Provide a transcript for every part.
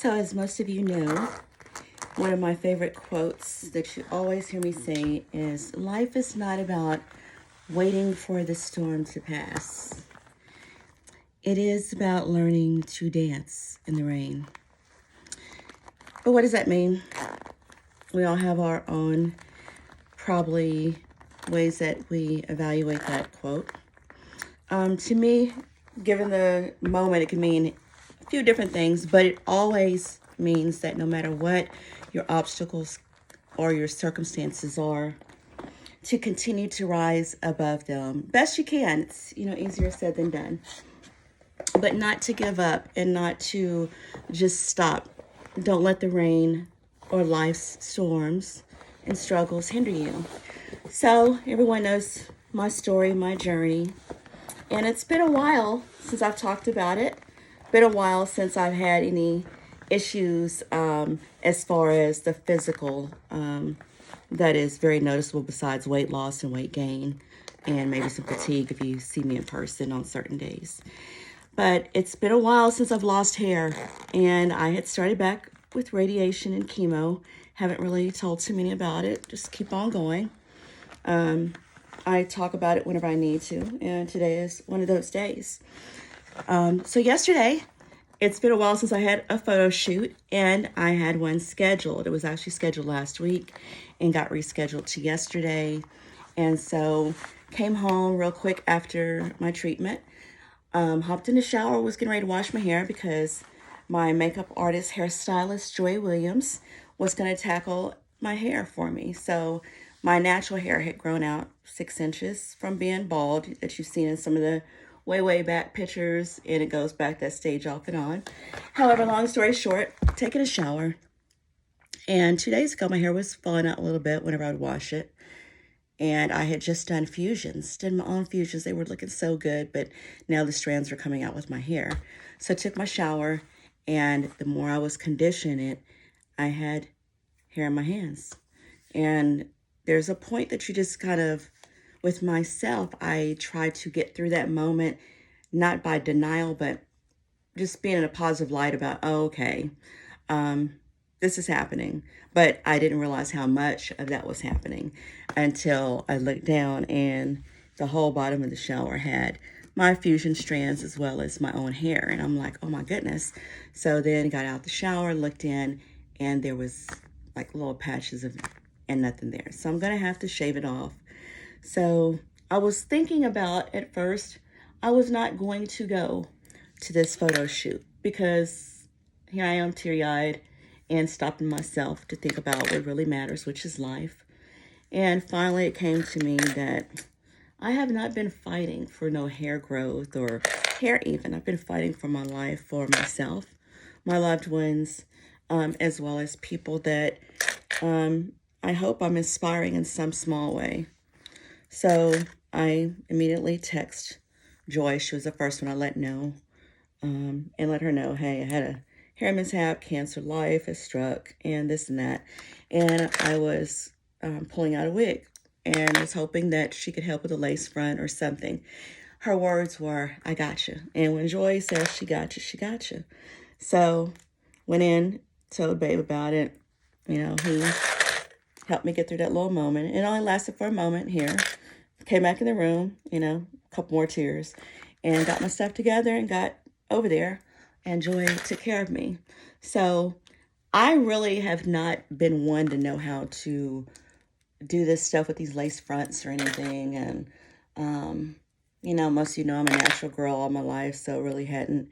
So, as most of you know, one of my favorite quotes that you always hear me say is life is not about waiting for the storm to pass. It is about learning to dance in the rain. But what does that mean? We all have our own, probably, ways that we evaluate that quote. To me, given the moment, it can mean a few different things, but it always means that no matter what your obstacles or your circumstances are, to continue to rise above them best you can. It's easier said than done, but not to give up and not to just stop. Don't let the rain or life's storms and struggles hinder you. So everyone knows my story, my journey, and it's been a while since I've talked about it. Been a while since I've had any issues as far as the physical that is very noticeable besides weight loss and weight gain and maybe some fatigue if you see me in person on certain days. But it's been a while since I've lost hair, and I had started back with radiation and chemo. Haven't really told too many about it. Just keep on going. I talk about it whenever I need to, and today is one of those days. So yesterday, it's been a while since I had a photo shoot, and I had one scheduled. It was actually scheduled last week and got rescheduled to yesterday. And so came home real quick after my treatment, hopped in the shower, was getting ready to wash my hair because my makeup artist, hairstylist, Joy Williams, was going to tackle my hair for me. So my natural hair had grown out 6 inches from being bald that you've seen in some of the way back pictures, and it goes back that stage off and on. However, long story short, taking a shower, and 2 days ago my hair was falling out a little bit whenever I would wash it, and I had just done fusions, did my own fusions. They were looking so good, but now the strands were coming out with my hair. So I took my shower, and the more I was conditioning it, I had hair in my hands. And there's a point that you just kind of, with myself, I try to get through that moment, not by denial, but just being in a positive light about, oh, okay, this is happening. But I didn't realize how much of that was happening until I looked down and the whole bottom of the shower had my fusion strands as well as my own hair. And I'm like, oh my goodness. So then got out the shower, looked in, and there was like little patches of and nothing there. So I'm going to have to shave it off. So I was thinking about, at first, I was not going to go to this photo shoot because here I am teary-eyed and stopping myself to think about what really matters, which is life. And finally it came to me that I have not been fighting for no hair growth or hair even. I've been fighting for my life, for myself, my loved ones, as well as people that I hope I'm inspiring in some small way. So I immediately text Joy. She was the first one I let know, and let her know, hey, I had a hair mishap, cancer life has struck, and this and that. And I was pulling out a wig and was hoping that she could help with a lace front or something. Her words were, I got you. And when Joy says she got you, she got you. So went in, told Babe about it. He helped me get through that little moment. It only lasted for a moment here. Came back in the room, a couple more tears, and got my stuff together and got over there, and Joy took care of me. So I really have not been one to know how to do this stuff with these lace fronts or anything. And, most of you know I'm a natural girl all my life, so really hadn't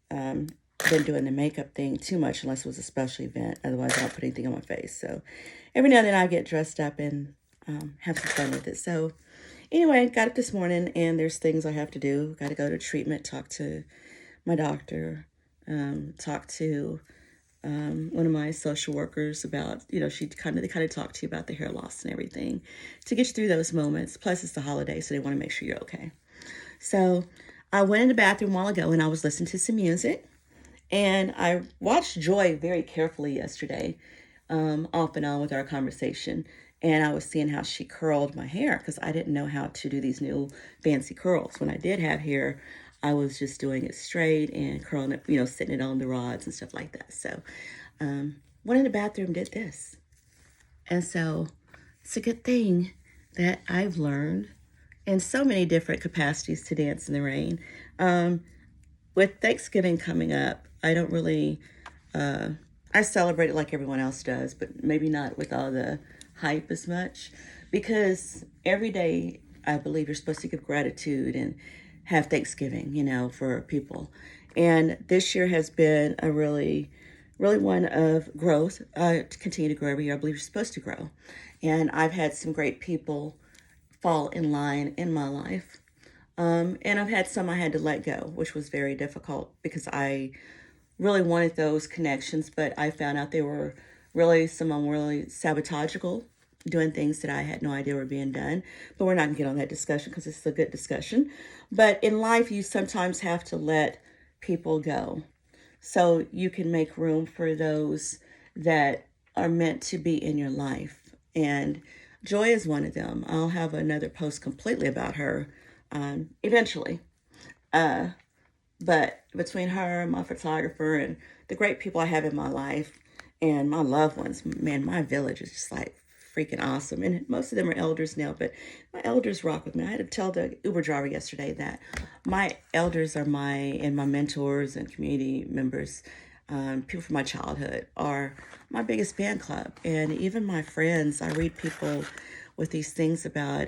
been doing the makeup thing too much unless it was a special event. Otherwise, I don't put anything on my face. So every now and then I get dressed up and have some fun with it. So anyway, got up this morning and there's things I have to do. Got to go to treatment, talk to my doctor, talk to one of my social workers about, they kind of talk to you about the hair loss and everything to get you through those moments. Plus it's the holiday, so they want to make sure you're okay. So I went in the bathroom a while ago and I was listening to some music, and I watched Joy very carefully yesterday, off and on with our conversation. And I was seeing how she curled my hair because I didn't know how to do these new fancy curls. When I did have hair, I was just doing it straight and curling it, sitting it on the rods and stuff like that. So one in the bathroom did this. And so it's a good thing that I've learned in so many different capacities to dance in the rain. With Thanksgiving coming up, I don't really, I celebrate it like everyone else does, but maybe not with all the hype as much, because every day I believe you're supposed to give gratitude and have Thanksgiving, for people. And this year has been a really, really one of growth. To continue to grow every year, I believe you're supposed to grow. And I've had some great people fall in line in my life. And I've had some I had to let go, which was very difficult because I really wanted those connections, but I found out they were really really sabotageable, doing things that I had no idea were being done. But we're not going to get on that discussion because it's a good discussion. But in life, you sometimes have to let people go so you can make room for those that are meant to be in your life. And Joy is one of them. I'll have another post completely about her eventually. But between her, my photographer, and the great people I have in my life and my loved ones, man, my village is just like freaking awesome. And most of them are elders now, but my elders rock with me. I had to tell the Uber driver yesterday that my elders are my mentors and community members. People from my childhood are my biggest fan club. And even my friends, I read people with these things about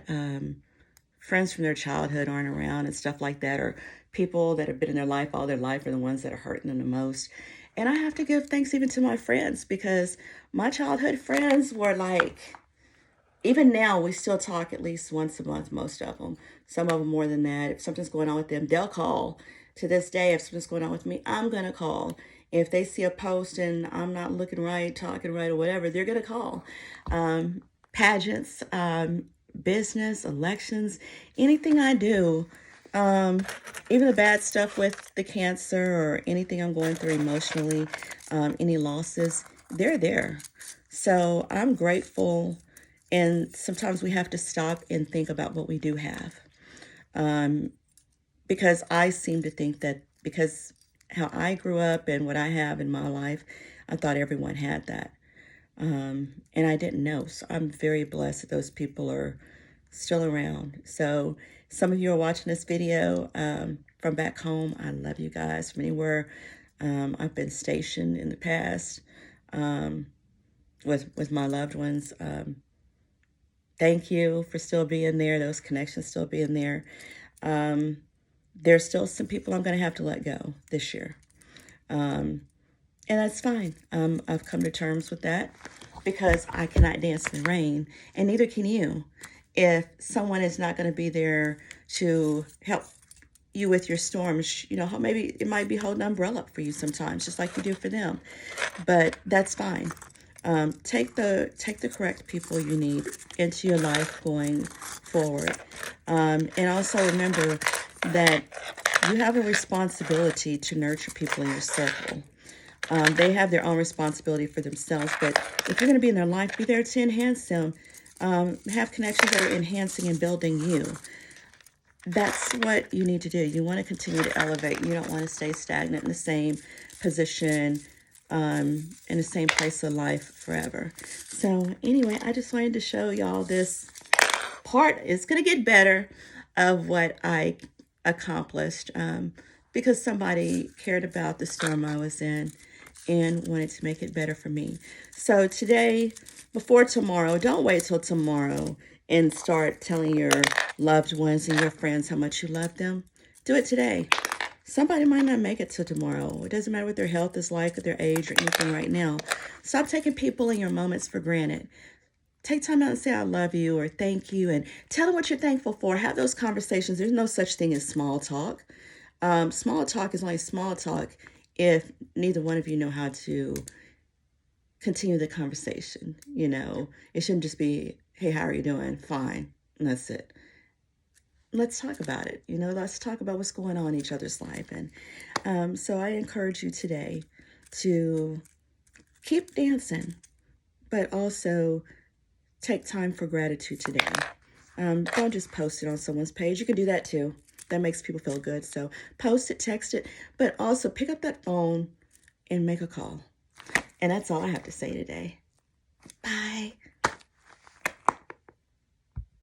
friends from their childhood aren't around and stuff like that, or people that have been in their life all their life are the ones that are hurting them the most. And I have to give thanks even to my friends, because my childhood friends were like, even now we still talk at least once a month, most of them. Some of them more than that. If something's going on with them, they'll call. To this day, if something's going on with me, I'm going to call. If they see a post and I'm not looking right, talking right, or whatever, they're going to call. Pageants, business, elections, anything I do, even the bad stuff with the cancer or anything I'm going through emotionally, any losses, they're there. So I'm grateful. And sometimes we have to stop and think about what we do have. Because I seem to think that because how I grew up and what I have in my life, I thought everyone had that. And I didn't know. So I'm very blessed that those people are still around. So some of you are watching this video from back home. I love you guys from anywhere I've been stationed in the past with my loved ones. Thank you for still being there. Those connections still being there. There's still some people I'm going to have to let go this year. And that's fine. I've come to terms with that because I cannot dance in the rain, and neither can you. If someone is not going to be there to help you with your storms, maybe it might be holding an umbrella up for you sometimes, just like you do for them. But that's fine. Take the correct people you need into your life going forward. And also remember that you have a responsibility to nurture people in your circle. They have their own responsibility for themselves, but if you're going to be in their life, be there to enhance them. Have connections that are enhancing and building you. That's what you need to do. You want to continue to elevate. You don't want to stay stagnant in the same position, in the same place of life forever. So anyway, I just wanted to show y'all this part. It's going to get better of what I accomplished because somebody cared about the storm I was in and wanted to make it better for me. So today, before tomorrow, don't wait till tomorrow and start telling your loved ones and your friends how much you love them. Do it today. Somebody might not make it till tomorrow. It doesn't matter what their health is like or their age or anything right now. Stop taking people and your moments for granted. Take time out and say I love you or thank you and tell them what you're thankful for. Have those conversations. There's no such thing as small talk. Small talk is only small talk if neither one of you know how to continue the conversation. It shouldn't just be, hey, how are you doing? Fine. And that's it. Let's talk about it. Let's talk about what's going on in each other's life. And so I encourage you today to keep dancing, but also take time for gratitude today. Don't just post it on someone's page. You can do that too. That makes people feel good. So post it, text it, but also pick up that phone and make a call. And that's all I have to say today. Bye.